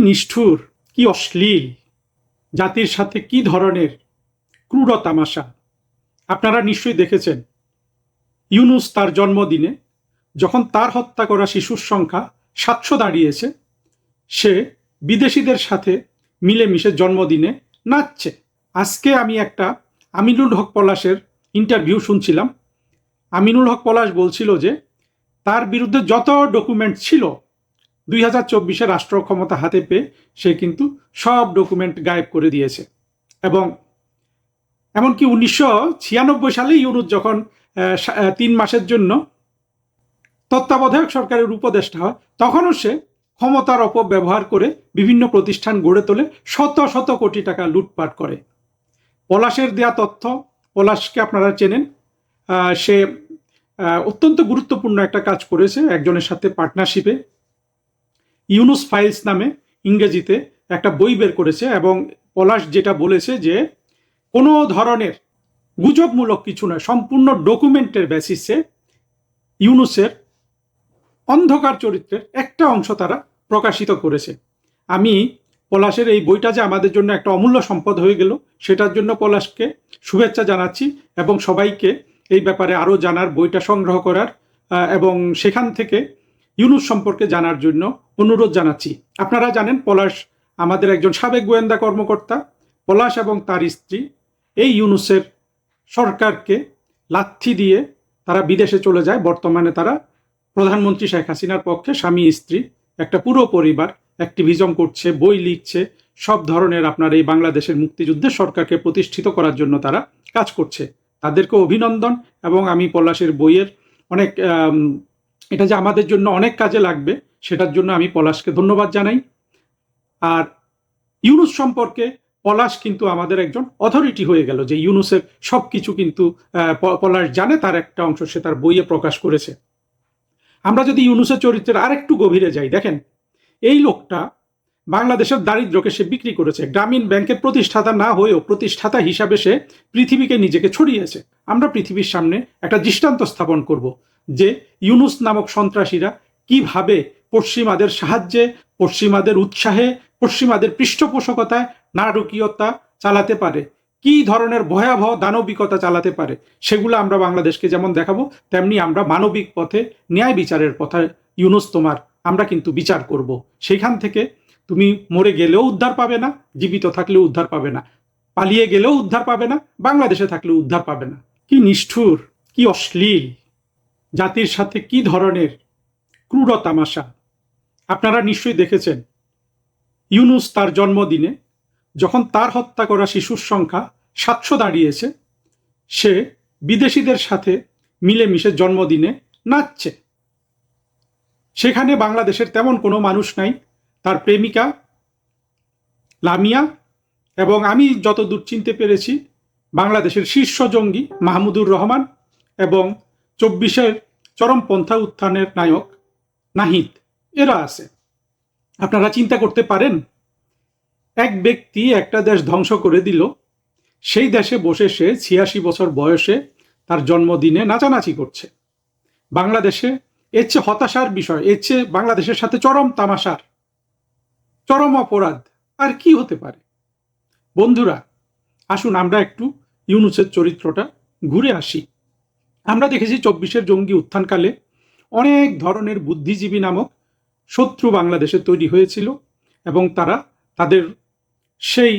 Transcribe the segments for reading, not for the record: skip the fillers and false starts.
নিষ্ঠুর, কি অশ্লীল, জাতির সাথে কি ধরনের ক্রূর তামাশা। আপনারা নিশ্চয়ই দেখেছেন ইউনূস তার জন্মদিনে যখন তার হত্যা করা শিশুর সংখ্যা ৭০০ দাঁড়িয়েছে, সে বিদেশিদের সাথে মিলেমিশে জন্মদিনে নাচছে। আজকে আমি একটা আমিনুল হক পলাশের ইন্টারভিউ শুনছিলাম। আমিনুল হক পলাশ বলছিল যে তার বিরুদ্ধে যত ডকুমেন্ট ছিল 2024 রাষ্ট্র ক্ষমতা হাতে পেয়ে সে কিন্তু সব ডকুমেন্ট গায়েব করে দিয়েছে। এবং এমনকি 1996 সালে ইউনূস যখন 3 মাসের জন্য তত্ত্বাবধায়ক সরকারের উপদেষ্টা হয়, তখনও সে ক্ষমতার অপব্যবহার করে বিভিন্ন প্রতিষ্ঠান গড়ে তোলে, শত শত কোটি টাকা লুটপাট করে। পলাশের দেয়া তথ্য, পলাশকে আপনারা চেনেন, সে অত্যন্ত গুরুত্বপূর্ণ একটা কাজ করেছে একজনের সাথে পার্টনারশিপে। ইউনূস ফাইলস নামে ইংরেজিতে একটা বই বের করেছে এবং পলাশ যেটা বলেছে যে কোনো ধরনের গুজবমূলক কিছু নয়, সম্পূর্ণ ডকুমেন্টের বেসিসে ইউনূসের অন্ধকার চরিত্রের একটা অংশ তারা প্রকাশিত করেছে। আমি পলাশের এই বইটা যে আমাদের জন্য একটা অমূল্য সম্পদ হয়ে গেল, সেটার জন্য পলাশকে শুভেচ্ছা জানাচ্ছি এবং সবাইকে এই ব্যাপারে আরও জানার, বইটা সংগ্রহ করার এবং সেখান থেকে ইউনূস সম্পর্কে জানার জন্য অনুরোধ জানাচ্ছি। আপনারা জানেন পলাশ আমাদের একজন সাবেক গোয়েন্দা কর্মকর্তা। পলাশ এবং তার স্ত্রী এই ইউনূসের সরকারকে লাথি দিয়ে তারা বিদেশে চলে যায়। বর্তমানে তারা প্রধানমন্ত্রী শেখ হাসিনার পক্ষে স্বামী স্ত্রী একটা পুরো পরিবার অ্যাক্টিভিজম করছে, বই লিখছে, সব ধরনের আপনার এই বাংলাদেশের মুক্তিযুদ্ধের সরকারকে প্রতিষ্ঠিত করার জন্য তারা কাজ করছে। তাদেরকে অভিনন্দন। এবং আমি পলাশের বইয়ের অনেক এটা যে আমাদের জন্য অনেক কাজে লাগবে সেটার জন্য আমি পলাশকে ধন্যবাদ জানাই। আর ইউনূস সম্পর্কে পলাশ কিন্তু আমাদের একজন অথরিটি হয়ে গেল, যে ইউনূসের সব কিছু কিন্তু পলাশ জানে, তার একটা অংশ সে তার বইয়ে প্রকাশ করেছে। আমরা যদি ইউনূসের চরিত্রের আরেকটু গভীরে যাই, দেখেন এই লোকটা বাংলাদেশের দারিদ্র্যকে সে বিক্রি করেছে। গ্রামীণ ব্যাংকের প্রতিষ্ঠাতা না হয়েও প্রতিষ্ঠাতা হিসাবে সে পৃথিবীকে নিজেকে ছড়িয়েছে। আমরা পৃথিবীর সামনে একটা দৃষ্টান্ত স্থাপন করব যে ইউনূস নামক সন্ত্রাসীরা কিভাবে পশ্চিমাদের সাহায্যে, পশ্চিমাদের উৎসাহে, পশ্চিমাদের পৃষ্ঠপোষকতায় নারকীয়তা চালাতে পারে, কি ধরনের ভয়াবহ দানবিকতা চালাতে পারে, সেগুলো আমরা বাংলাদেশকে যেমন দেখাবো, তেমনি আমরা মানবিক পথে ন্যায় বিচারের পথে ইউনূস তোমার আমরা কিন্তু বিচার করব। সেখান থেকে তুমি মরে গেলেও উদ্ধার পাবে না, জীবিত থাকলেও উদ্ধার পাবে না, পালিয়ে গেলেও উদ্ধার পাবে না, বাংলাদেশে থাকলেও উদ্ধার পাবে না। কি নিষ্ঠুর, কি অশ্লীল, জাতির সাথে কি ধরনের ক্রূর তামাশা। আপনারা নিশ্চয়ই দেখেছেন ইউনূস তার জন্মদিনে যখন তার হত্যা করা শিশুর সংখ্যা ৭০০ দাঁড়িয়েছে, সে বিদেশিদের সাথে মিলেমিশে জন্মদিনে নাচছে। সেখানে বাংলাদেশের তেমন কোনো মানুষ নাই। তার প্রেমিকা লামিয়া এবং আমি যতদূর চিনতে পেরেছি বাংলাদেশের শীর্ষ জঙ্গি মাহমুদুর রহমান এবং 24-এর চরমপন্থা উত্থানের নায়ক নাহিদ, এরা আছে। আপনারা চিন্তা করতে পারেন, এক ব্যক্তি একটা দেশ ধ্বংস করে দিল, সেই দেশে বসে সে ৮৬ বছর বয়সে তার জন্মদিনে নাচানাচি করছে। বাংলাদেশে এর চেয়ে হতাশার বিষয়, এর চেয়ে বাংলাদেশের সাথে চরম তামাশার, চরম অপরাধ আর কি হতে পারে? বন্ধুরা, আসুন আমরা একটু ইউনূসের চরিত্রটা ঘুরে আসি। আমরা দেখেছি 24-এর জঙ্গি উত্থানকালে অনেক ধরনের বুদ্ধিজীবী নামক শত্রু বাংলাদেশে তৈরি হয়েছিল এবং তারা তাদের সেই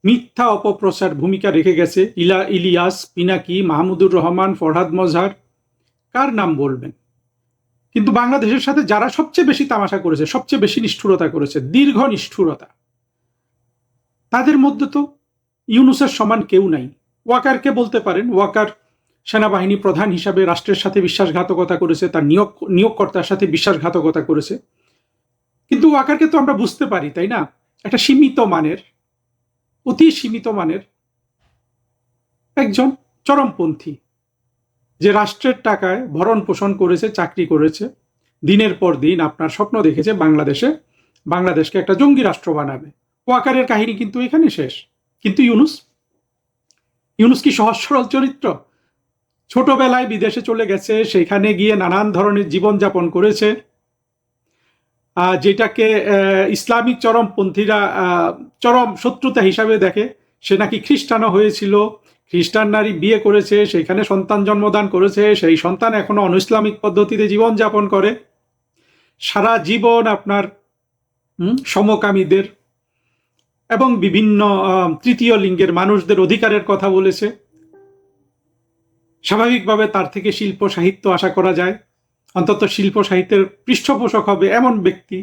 মিথ্যা অপপ্রচার ভূমিকা রেখে গেছে। ইলিয়াস, পিনাকি, মাহমুদুর রহমান, ফরহাদ মজহার, কার নাম বলবেন? কিন্তু বাংলাদেশের সাথে যারা সবচেয়ে বেশি তামাশা করেছে, সবচেয়ে বেশি নিষ্ঠুরতা করেছে, দীর্ঘ নিষ্ঠুরতা, তাদের মধ্যে তো ইউনূসের সমান কেউ নাই। ওয়াকারকে বলতে পারেন, ওয়াকার সেনাবাহিনী প্রধান হিসাবে রাষ্ট্রের সাথে বিশ্বাসঘাতকতা করেছে, তার নিয়োগকর্তার সাথে বিশ্বাসঘাতকতা করেছে। কিন্তু ওয়াকারকে তো আমরা বুঝতে পারি, তাই না? একটা সীমিত মানের, অতি সীমিত মানের একজন চরমপন্থী, যে রাষ্ট্রের টাকায় ভরণ পোষণ করেছে, চাকরি করেছে, দিনের পর দিন আপনার স্বপ্ন দেখেছে বাংলাদেশকে একটা জঙ্গি রাষ্ট্র বানাবে। ওয়াকারের কাহিনী কিন্তু এখানে শেষ। কিন্তু ইউনূস কি সহজ সরল চরিত্র? ছোটবেলায় বিদেশে চলে গেছে, সেখানে গিয়ে নানান ধরনের জীবনযাপন করেছে। যেটাকে ইসলামিক চরমপন্থীরা চরম শত্রুতা হিসাবে দেখে। সে নাকি খ্রিস্টানও হয়েছিল, খ্রিস্টান নারী বিয়ে করেছে, সেখানে সন্তান জন্মদান করেছে, সেই সন্তান এখনো অন ইসলামিক পদ্ধতিতে জীবনযাপন করে, সারা জীবন আপনার সমকামীদের এবং বিভিন্ন তৃতীয় লিঙ্গের মানুষদের অধিকারের কথা বলেছে। স্বাভাবিকভাবে তার থেকে শিল্প সাহিত্য আশা করা যায়, অন্তত শিল্প সাহিত্যের পৃষ্ঠপোষক হবে এমন ব্যক্তি।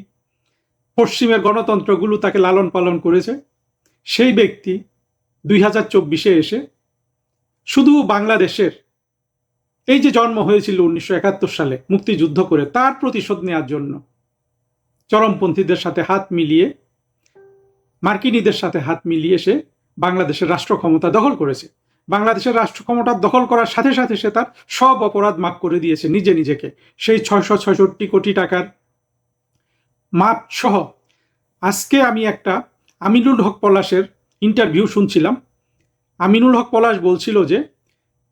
পশ্চিমের গণতন্ত্রগুলো তাকে লালন পালন করেছে। সেই ব্যক্তি 2024-এ এসে শুধু বাংলাদেশের এই যে জন্ম হয়েছিল 1971 সালে মুক্তিযুদ্ধ করে, তার প্রতিশোধ নেওয়ার জন্য চরমপন্থীদের সাথে হাত মিলিয়ে, মার্কিনীদের সাথে হাত মিলিয়ে সে বাংলাদেশের রাষ্ট্র ক্ষমতা দখল করেছে। বাংলাদেশের রাষ্ট্র ক্ষমতা দখল করার সাথে সাথে সে তার সব অপরাধ মাফ করে দিয়েছে নিজেকে। সেই 666 কোটি টাকার মাপ সহ। আজকে আমি একটা আমিনুল হক পলাশের ইন্টারভিউ শুনছিলাম। আমিনুল হক পলাশ বলছিল যে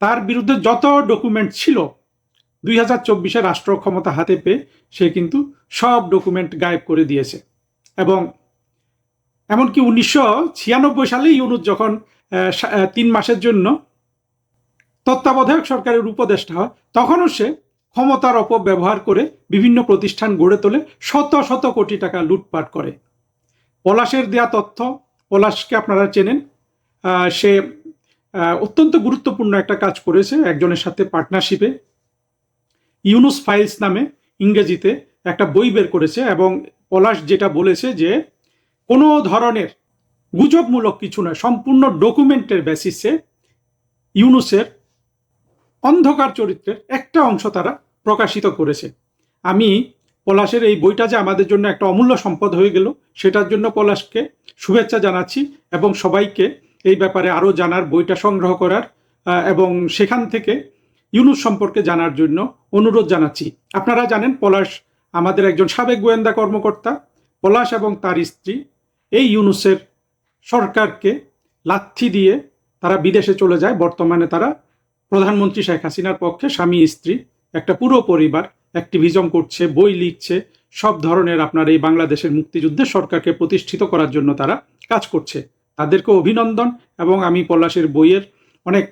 তার বিরুদ্ধে যত ডকুমেন্ট ছিল 2024-এ রাষ্ট্র ক্ষমতা হাতে পেয়ে সে কিন্তু সব ডকুমেন্ট গায়েব করে দিয়েছে। এবং এমনকি 1996 সালে ইউনূস যখন 3 মাসের জন্য তত্ত্বাবধায়ক সরকারের উপদেষ্টা হয়, তখনও সে ক্ষমতার অপব্যবহার করে বিভিন্ন প্রতিষ্ঠান গড়ে তোলে, শত শত কোটি টাকা লুটপাট করে। পলাশের দেয়া তথ্য, পলাশকে আপনারা চেনেন, সে অত্যন্ত গুরুত্বপূর্ণ একটা কাজ করেছে একজনের সাথে পার্টনারশিপে। ইউনুস ফাইলস নামে ইংরেজিতে একটা বই বের করেছে, এবং পলাশ যেটা বলেছে যে কোনো ধরনের গুজবমূলক কিছু নয়, সম্পূর্ণ ডকুমেন্টের বেসিসে ইউনুসের অন্ধকার চরিত্রের একটা অংশ তারা প্রকাশিত করেছে। আমি পলাশের এই বইটা যে আমাদের জন্য একটা অমূল্য সম্পদ হয়ে গেল, সেটার জন্য পলাশকে শুভেচ্ছা জানাচ্ছি, এবং সবাইকে এই ব্যাপারে আরও জানার, বইটা সংগ্রহ করার এবং সেখান থেকে ইউনুস সম্পর্কে জানার জন্য অনুরোধ জানাচ্ছি। আপনারা জানেন পলাশ আমাদের একজন সাবেক গোয়েন্দা কর্মকর্তা। পলাশ এবং তার স্ত্রী এই ইউনুসের সরকারকে লাথি দিয়ে তারা বিদেশে চলে যায়। বর্তমানে তারা প্রধানমন্ত্রী শেখ হাসিনার পক্ষে স্বামী স্ত্রী একটা পুরো পরিবার অ্যাক্টিভিজম করছে, বই লিখছে, সব ধরনের আপনার এই বাংলাদেশের মুক্তিযুদ্ধে সরকারকে প্রতিষ্ঠিত করার জন্য তারা কাজ করছে। তাদেরকে অভিনন্দন, এবং আমি পলাশের বইয়ের অনেক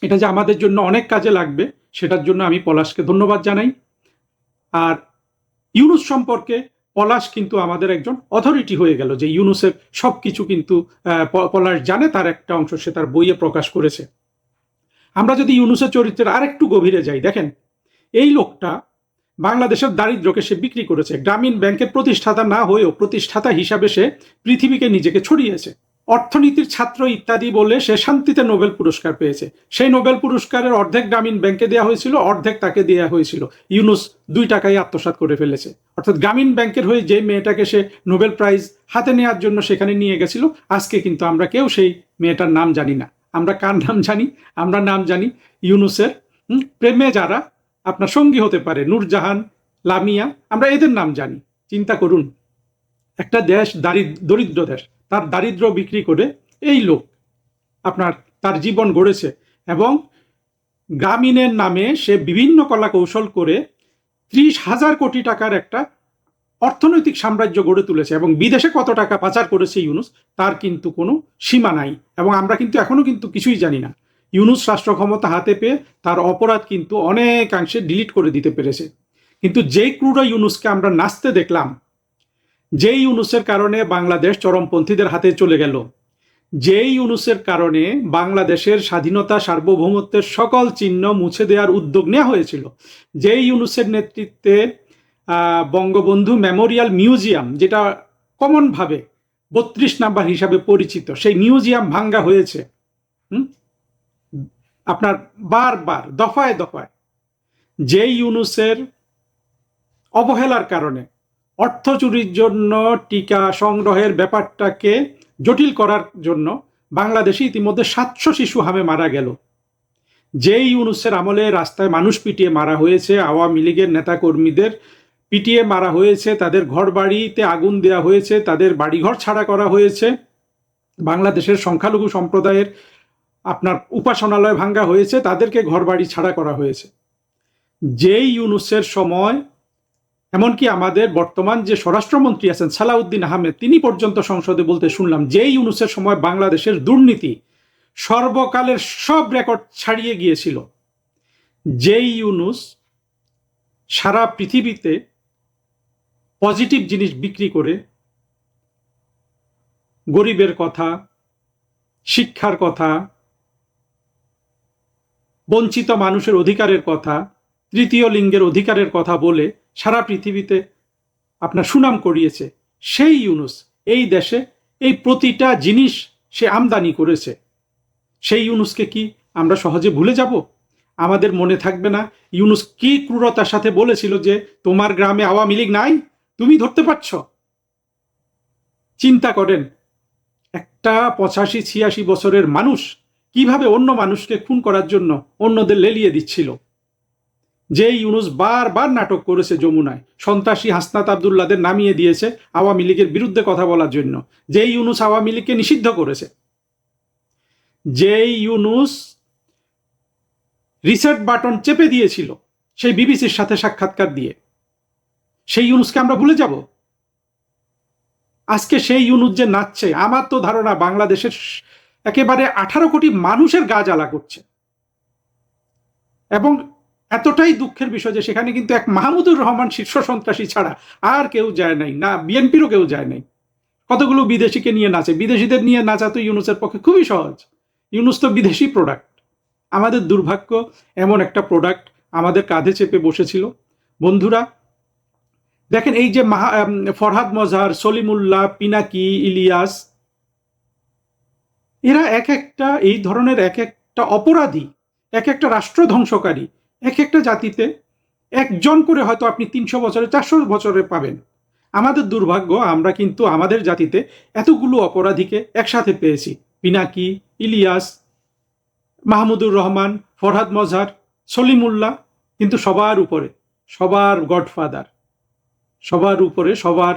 এটা যে আমাদের জন্য অনেক কাজে লাগবে সেটার জন্য আমি পলাশকে ধন্যবাদ জানাই। আর ইউনুস সম্পর্কে পলাশ কিন্তু আমাদের একজন অথরিটি হয়ে গেল, যে ইউনুসের সব কিছু কিন্তু পলাশ জানে, তার একটা অংশ সে তার বইয়ে প্রকাশ করেছে। আমরা যদি ইউনুসের চরিত্রের আরেকটু গভীরে যাই, দেখেন এই লোকটা বাংলাদেশের দারিদ্র্যকে সে বিক্রি করেছে। গ্রামীণ ব্যাংকের প্রতিষ্ঠাতা না হয়েও প্রতিষ্ঠাতা হিসাবে সে পৃথিবীকে নিজেকে ছড়িয়েছে। অর্থনীতির ছাত্র ইত্যাদি বলে সে শান্তিতে নোবেল পুরস্কার পেয়েছে। সেই নোবেল পুরস্কারের অর্ধেক গ্রামীণ ব্যাংকে দেওয়া হয়েছিল, অর্ধেক তাকে দেওয়া হয়েছিল। ইউনুস 2 টাকায় আত্মসাৎ করে ফেলেছে। অর্থাৎ গ্রামীণ ব্যাংকের হয়ে যে মেয়েটাকে সে নোবেল প্রাইজ হাতে নেওয়ার জন্য সেখানে নিয়ে গেছিল, আজকে কিন্তু আমরা কেউ সেই মেয়েটার নাম জানি না। আমরা কার নাম জানি? আমরা নাম জানি ইউনুসের প্রেমে যারা আপনার সঙ্গী হতে পারে, নূরজাহান, লামিয়া, আমরা এদের নাম জানি। চিন্তা করুন, একটা দেশ দরিদ্র দেশ, তার দারিদ্র বিক্রি করে এই লোক আপনার তার জীবন গড়েছে, এবং গ্রামীণের নামে সে বিভিন্ন কলা কৌশল করে 30,000 কোটি টাকার একটা অর্থনৈতিক সাম্রাজ্য গড়ে তুলেছে। এবং বিদেশে কত টাকা পাচার করেছে ইউনুস, তার কিন্তু কোনো সীমা নাই, এবং আমরা কিন্তু এখনো কিন্তু কিছুই জানি না। ইউনুস রাষ্ট্র ক্ষমতা হাতে পেয়ে তার অপরাধ কিন্তু অনেকাংশে ডিলিট করে দিতে পেরেছে। কিন্তু যেই ক্রুড ইউনুসকে আমরা নাচতে দেখলাম, যেই ইউনুসের কারণে বাংলাদেশ চরমপন্থীদের হাতে চলে গেল, যেই ইউনুসের কারণে বাংলাদেশের স্বাধীনতা সার্বভৌমত্বের সকল চিহ্ন মুছে দেওয়ার উদ্যোগ নেওয়া হয়েছিল, যেই ইউনুসের নেতৃত্বে বঙ্গবন্ধু মেমোরিয়াল মিউজিয়াম, যেটা কমনভাবে 32 নাম্বার হিসাবে পরিচিত, সেই মিউজিয়াম ভাঙ্গা হয়েছে আপনার বারবার, দফায় দফায়। যেই ইউনুসের অবহেলার কারণে অর্থ চুরির জন্য টিকা সংগ্রহের ব্যাপারটাকে জটিল করার জন্য বাংলাদেশে ইতিমধ্যে 700 শিশু হামে মারা গেল। যেই ইউনুসের আমলে রাস্তায় মানুষ পিটিয়ে মারা হয়েছে, আওয়ামী লীগের নেতাকর্মীদের পিটিয়ে মারা হয়েছে, তাদের ঘর বাড়িতে আগুন দেওয়া হয়েছে, তাদের বাড়িঘর ছাড়া করা হয়েছে, বাংলাদেশের সংখ্যালঘু সম্প্রদায়ের আপনার উপাসনালয় ভাঙ্গা হয়েছে, তাদেরকে ঘর বাড়ি ছাড়া করা হয়েছে। যেই ইউনুসের সময় এমনকি আমাদের বর্তমান যে স্বরাষ্ট্রমন্ত্রী আছেন সালাউদ্দিন আহমেদ, তিনি পর্যন্ত সংসদে বলতে শুনলাম যে ইউনূসের সময় বাংলাদেশের দুর্নীতি সর্বকালের সব রেকর্ড ছাড়িয়ে গিয়েছিল। যেই ইউনূস সারা পৃথিবীতে পজিটিভ জিনিস বিক্রি করে গরিবের কথা, শিক্ষার কথা, বঞ্চিত মানুষের অধিকারের কথা, তৃতীয় লিঙ্গের অধিকারের কথা বলে সারা পৃথিবীতে আপনার সুনাম করিয়েছে, সেই ইউনূস এই দেশে এই প্রতিটা জিনিস সে আমদানি করেছে। সেই ইউনূসকে কি আমরা সহজে ভুলে যাব? আমাদের মনে থাকবে না ইউনূস কি ক্রূরতার সাথে বলেছিল যে তোমার গ্রামে আওয়ামী লীগ নাই, তুমি ধরতে পারছ? চিন্তা করেন, একটা 85-86 বছরের মানুষ কিভাবে অন্য মানুষকে খুন করার জন্য অন্যদের লেলিয়ে দিচ্ছিল। যে ইউনূস বারবার নাটক করেছে যমুনায়, সন্ত্রাসী হাসনাত আবদুল্লাদের নামিয়ে দিয়েছে আওয়ামী লীগের বিরুদ্ধে কথা বলার জন্য। যে ইউনূস আওয়ামী লীগকে নিষিদ্ধ করেছে। যে ইউনূস রিসেট বাটন চেপে দিয়েছিল সেই বিবিসির সাথে সাক্ষাৎকার দিয়ে, সেই ইউনূসকে আমরা ভুলে যাব? আজকে সেই ইউনূস যে নাচছে, আমার তো ধারণা বাংলাদেশের একেবারে 18 কোটি মানুষের গা জ্বালা করছে। এবং এতটাই দুঃখের বিষয় যে সেখানে কিন্তু এক মাহমুদুর রহমান শীর্ষ সন্ত্রাসী ছাড়া আর কেউ যায় নাই, না বিএনপিরও কেউ যায় নাই। কতগুলো বিদেশিকে নিয়ে নাচে, বিদেশিদের নিয়ে নাচা তো ইউনূসের পক্ষে খুবই সহজ। ইউনূস তো বিদেশি প্রোডাক্ট। আমাদের দুর্ভাগ্য, এমন একটা প্রোডাক্ট আমাদের কাঁধে চেপে বসেছিল। বন্ধুরা দেখেন, এই যে ফরহাদ মজহার, সলিমুল্লাহ, পিনাকি, ইলিয়াস, এরা এক একটা এই ধরনের এক একটা অপরাধী, এক একটা রাষ্ট্র ধ্বংসকারী। এক একটা জাতিতে একজন করে হয়তো আপনি 300 বছরে 400 বছরে পাবেন। আমাদের দুর্ভাগ্য, আমরা কিন্তু আমাদের জাতিতে এতগুলো অপরাধীকে একসাথে পেয়েছি। পিনাকি, ইলিয়াস, মাহমুদুর রহমান, ফরহাদ মজহার, সলিমুল্লাহ, কিন্তু সবার উপরে, সবার গডফাদার, সবার উপরে, সবার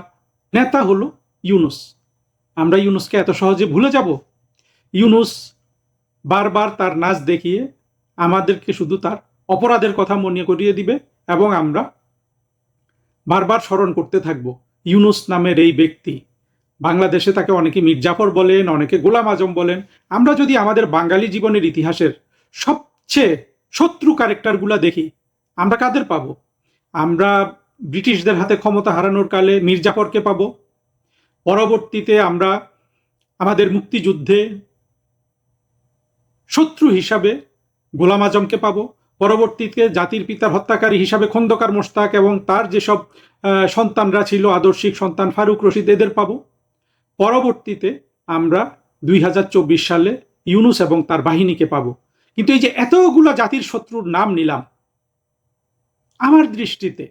নেতা হলো ইউনূস। আমরা ইউনূসকে এত সহজে ভুলে যাব? ইউনূস বারবার তার নাচ দেখিয়ে আমাদেরকে শুধু তার অপরাধের কথা মনে করিয়ে দিবে, এবং আমরা বারবার স্মরণ করতে থাকব ইউনূস নামের এই ব্যক্তি। বাংলাদেশে তাকে অনেকে মির্জাফর বলেন, অনেকে গোলাম আজম বলেন। আমরা যদি আমাদের বাঙালি জীবনের ইতিহাসের সবচেয়ে শত্রু ক্যারেক্টারগুলো দেখি, আমরা কাদের পাব? আমরা ব্রিটিশদের হাতে ক্ষমতা হারানোর কালে মির্জাফরকে পাব। পরবর্তীতে আমরা আমাদের মুক্তিযুদ্ধে শত্রু হিসাবে গোলাম আজমকে পাব। পরবর্তীতে জাতির পিতার হত্যাকারী হিসাবে খন্দকার মোশতাক এবং তার যেসব সন্তানরা ছিল, আদর্শিক সন্তান ফারুক রশিদ, এদের পাব। পরবর্তীতে আমরা 2024 সালে ইউনূস এবং তার বাহিনীকে পাব। কিন্তু এই যে এতগুলো জাতির শত্রুর নাম নিলাম, আমার দৃষ্টিতে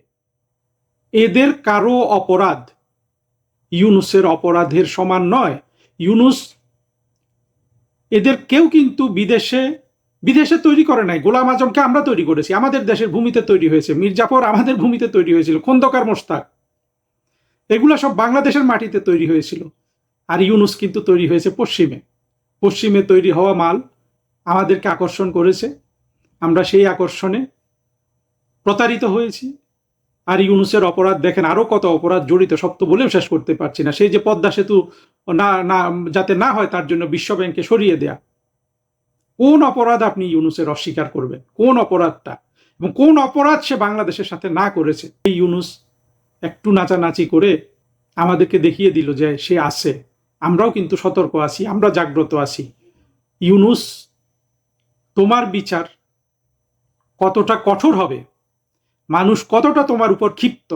এদের কারো অপরাধ ইউনূসের অপরাধের সমান নয়। ইউনূস এদের কেউ কিন্তু বিদেশে তৈরি করে নাই। গোলাম আজমকে আমরা তৈরি করেছি, আমাদের দেশের ভূমিতে তৈরি হয়েছে। মির্জাফর আমাদের ভূমিতে তৈরি হয়েছিল, খন্দকার মোশতাক এগুলা সব বাংলাদেশের মাটিতে তৈরি হয়েছিল। আর ইউনূস কিন্তু তৈরি হয়েছে পশ্চিমে তৈরি হওয়া মাল আমাদেরকে আকর্ষণ করেছে। আমরা সেই আকর্ষণে প্রতারিত হয়েছি। আর ইউনূসের অপরাধ দেখেন, আরো কত অপরাধ জড়িত, সব তো বলেও শেষ করতে পারছি না। সেই যে পদ্মা সেতু না যাতে না হয় তার জন্য বিশ্ব ব্যাংকে সরিয়ে দেয়া, কোন অপরাধ আপনি ইউনূসের অস্বীকার করবেন? কোন অপরাধটা, এবং কোন অপরাধ সে বাংলাদেশের সাথে না করেছে? এই ইউনূস একটু নাচানাচি করে আমাদেরকে দেখিয়ে দিল যে সে আছে। আমরাও কিন্তু সতর্ক আছি, আমরা জাগ্রত আছি। ইউনূস, তোমার বিচার কতটা কঠোর হবে, মানুষ কতটা তোমার উপর ক্ষিপ্ত,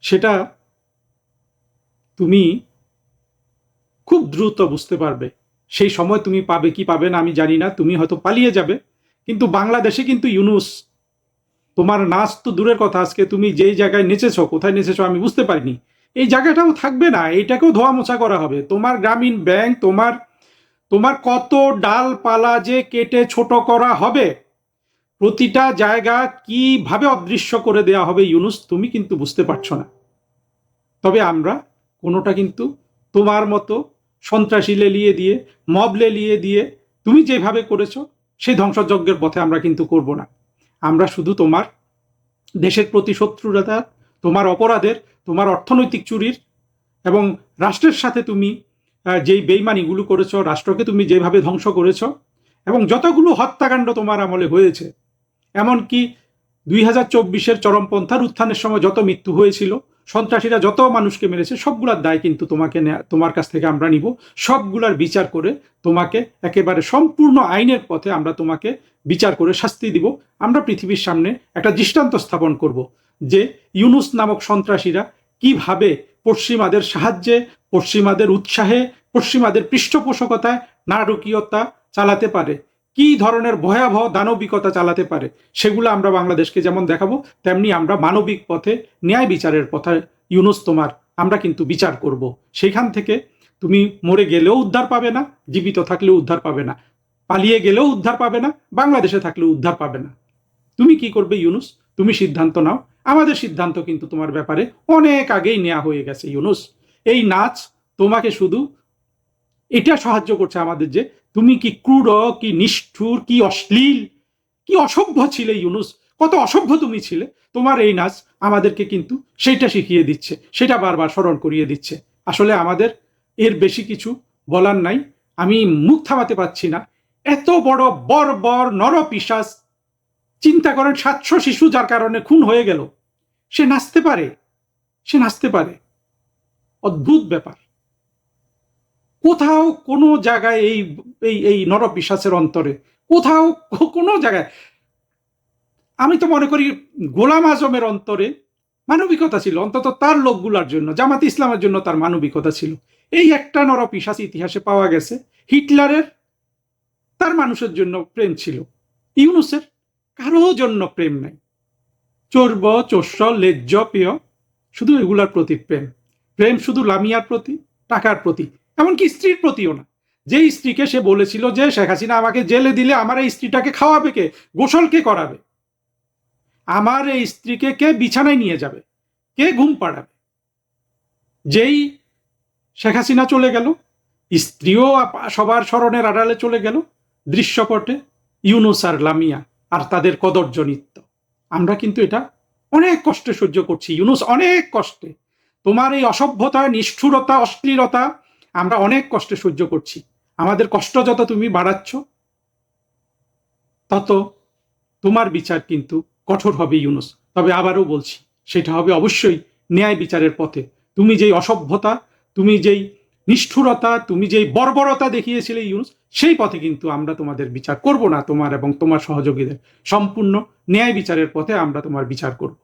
সেটা তুমি খুব দ্রুত বুঝতে পারবে। সেই সময় তুমি পাবে কি পাবে না আমি জানি না, তুমি হয়তো পালিয়ে যাবে। কিন্তু বাংলাদেশে কিন্তু ইউনূস, তোমার নাচ তো দূরের কথা, আজকে তুমি যেই জায়গায় নেচেছো, কোথায় নেচেছো আমি বুঝতে পারিনি, এই জায়গাটাও থাকবে না, এইটাকেও ধোয়া মোছা করা হবে। তোমার গ্রামীণ ব্যাংক, তোমার কত ডালপালা যে কেটে ছোট করা হবে, প্রতিটা জায়গা কিভাবে অদৃশ্য করে দেয়া হবে ইউনূস, তুমি কিন্তু বুঝতে পারছো না। তবে আমরা কোনোটা কিন্তু তোমার মতো সন্ত্রাসী লেলিয়ে দিয়ে, মব লেলিয়ে দিয়ে তুমি যেভাবে করেছো সেই ধ্বংসযজ্ঞের পথে আমরা কিন্তু করব না। আমরা শুধু তোমার দেশের প্রতি শত্রুতা, তোমার অপরাধের, তোমার অর্থনৈতিক চুরির, এবং রাষ্ট্রের সাথে তুমি যেই বেইমানিগুলো করেছো, রাষ্ট্রকে তুমি যেভাবে ধ্বংস করেছো, এবং যতগুলো হত্যাকাণ্ড তোমার আমলে হয়েছে, এমনকি 2024-এর চরমপন্থার উত্থানের সময় যত মৃত্যু হয়েছিল, সন্ত্রাসীরা যত মানুষকে মেরেছে, সবগুলার দায় কিন্তু তোমার কাছ থেকে আমরা নিব। সবগুলার বিচার করে তোমাকে একেবারে সম্পূর্ণ আইনের পথে আমরা তোমাকে বিচার করে শাস্তি দিব। আমরা পৃথিবীর সামনে একটা দৃষ্টান্ত স্থাপন করব যে ইউনুস নামক সন্ত্রাসীরা কিভাবে পশ্চিমাদের সাহায্যে, পশ্চিমাদের উৎসাহে, পশ্চিমাদের পৃষ্ঠপোষকতায় নারকীয়তা চালাতে পারে, কি ধরনের ভয়াবহ দানবিকতা চালাতে পারে, সেগুলো আমরা বাংলাদেশকে যেমন দেখাবো, তেমনি আমরা মানবিক পথে ন্যায় বিচারের পথে ইউনুস তোমার আমরা কিন্তু বিচার করব। সেখান থেকে তুমি মরে গেলেও উদ্ধার পাবে না, জীবিত থাকলেও উদ্ধার পাবে না, পালিয়ে গেলেও উদ্ধার পাবে না, বাংলাদেশে থাকলেও উদ্ধার পাবে না। তুমি কি করবে ইউনুস? তুমি সিদ্ধান্ত নাও। আমাদের সিদ্ধান্ত কিন্তু তোমার ব্যাপারে অনেক আগেই নেওয়া হয়ে গেছে ইউনুস। এই নাচ তোমাকে শুধু এটা সাহায্য করছে আমাদের যে তুমি কি ক্রূর, কি নিষ্ঠুর, কি অশ্লীল, কি অসভ্য ছিলে ইউনুস, কত অসভ্য তুমি ছিলে। তোমার এই নাচ আমাদেরকে কিন্তু সেটা শিখিয়ে দিচ্ছে, সেটা বারবার স্মরণ করিয়ে দিচ্ছে। আসলে আমাদের এর বেশি কিছু বলার নাই। আমি মুখ থামাতে পারছি না। এত বড় বর্বর নরপিশাচ, চিন্তা করেন 700 শিশু যার কারণে খুন হয়ে গেল, সে নাচতে পারে, সে নাচতে পারে। অদ্ভুত ব্যাপার। কোথাও কোনো জায়গায় এই এই এই নরপিশাচের অন্তরে কোথাও কোনো জায়গায়, আমি তো মনে করি গোলাম আজমের অন্তরে মানবিকতা ছিল, অন্তত তার লোকগুলার জন্য, জামাত ইসলামের জন্য তার মানবিকতা ছিল। এই একটা নরপিশাচ ইতিহাসে পাওয়া গেছে। হিটলারের তার মানুষের জন্য প্রেম ছিল, ইউনুসের কারো জন্য প্রেম নাই। চর্ব চোষ্য লেজ্জ পেয়, শুধু এগুলার প্রতি প্রেম। প্রেম শুধু লামিয়ার প্রতি, টাকার প্রতি, এমনকি স্ত্রীর প্রতিও না। যে স্ত্রীকে সে বলেছিল যে শেখ হাসিনা আমাকে জেলে দিলে আমার এই স্ত্রীটাকে খাওয়াবে কে, গোসল কে করাবে, আমার এই স্ত্রীকে কে বিছানায় নিয়ে যাবে, কে ঘুম পাড়াবে, যেই শেখ হাসিনা চলে গেল, স্ত্রীও সবার স্মরণের আড়ালে চলে গেল, দৃশ্যপটে ইউনুস আর লামিয়া আর তাদের কদর্য নৃত্য। আমরা কিন্তু এটা অনেক কষ্টে সহ্য করছি ইউনুস, অনেক কষ্টে। তোমার এই অসভ্যতা, নিষ্ঠুরতা, অশ্লীলতা আমরা অনেক কষ্টে সহ্য করছি। আমাদের কষ্ট যত তুমি বাড়াচ্ছ, তত তোমার বিচার কিন্তু কঠোর হবে ইউনুস। তবে আবারও বলছি, সেটা হবে অবশ্যই ন্যায় বিচারের পথে। তুমি যেই অসভ্যতা, তুমি যেই নিষ্ঠুরতা, তুমি যেই বর্বরতা দেখিয়েছিলে ইউনুস, সেই পথে কিন্তু আমরা তোমাদের বিচার করব না, তোমার এবং তোমার সহযোগীদের। সম্পূর্ণ ন্যায় বিচারের পথে আমরা তোমার বিচার করব।